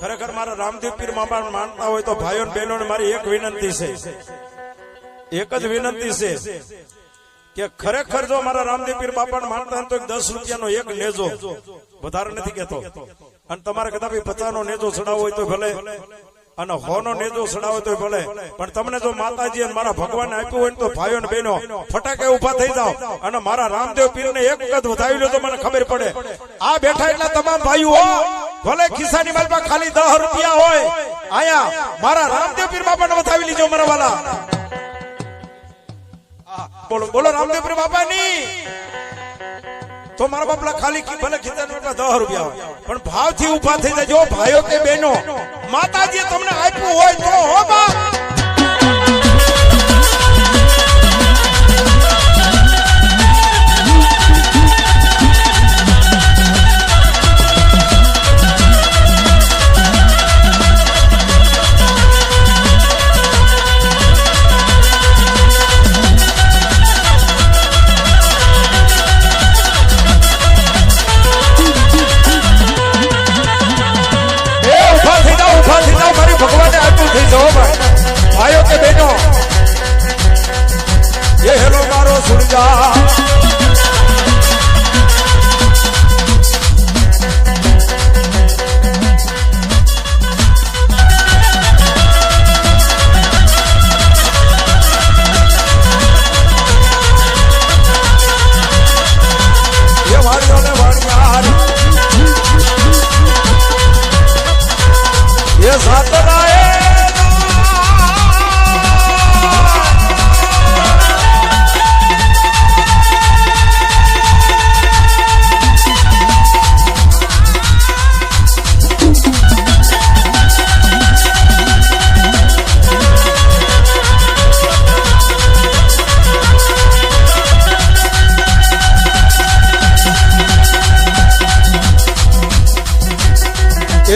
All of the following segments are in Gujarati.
ખરેખર મારા રામદેવ પીર મામા માનતા હોય તો ભાઈઓ અને બહેનોને મારી એક વિનંતી છે, એક જ વિનંતી છે કે ખરેખર જો મારા રામદેવ પીર બાપાને માનતા હોય તો 10 રૂપિયાનો એક નેજો, વધારે નથી કહેતો, અને તમારે કદાચ 50 નો નેજો ચડાવવો હોય તો ભલે અને 100 નો નેજો ચડાવો તો ભલે, પણ તમને જો માતાજી અને મારા ભગવાન આપ્યું હોય તો ભાઈઓ અને બહેનો ફટાકે ઉભા થઈ જાઓ અને મારા રામદેવ પીરને એક વખત વધાવી લો તો મને ખબર પડે. આ બેઠા એટલા તમામ ભાઈઓ ભલે ખિસ્સાની માલમાં ખાલી 10 રૂપિયા હોય, આયા મારા રામદેવ પીર બાપાને વધાવી લીજો મારા વાલા. બોલો બોલો રામદેવ પીર બાપાની. તો મારા બાપલા ખાલી ભલે ખિસ્સાની માલમાં 10 રૂપિયા હોય પણ ભાવથી ઉભા થઈ જજો ભાઈઓ કે બહેનો. માતાજી તમને આપ્યું હોય તો હો બા. भाइयों के बहनों ये हेलो मारो सुन जा. ये वाड़ियों ने वाड़ियार ये साथ लाए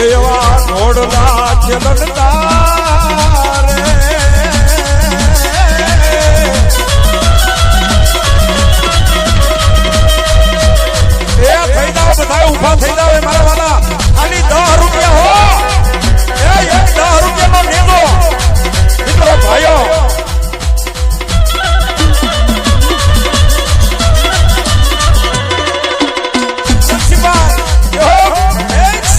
એવા ઘોડના ચલણતા રે એ થઈ જાવ બધા ઉભા થઈ જાવ મારા વાલા. ખાલી 10 રૂપિયા હો, એ 10 રૂપિયાનો નેજો મિત્રો ભાઈઓ. ₹100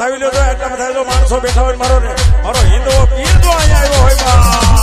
થાવી લ્યો તો એટલા બધા જો માણસો બેઠા હોય મારો હિન્દુઓ પીર જો અહીંયા આવ્યો હોય બા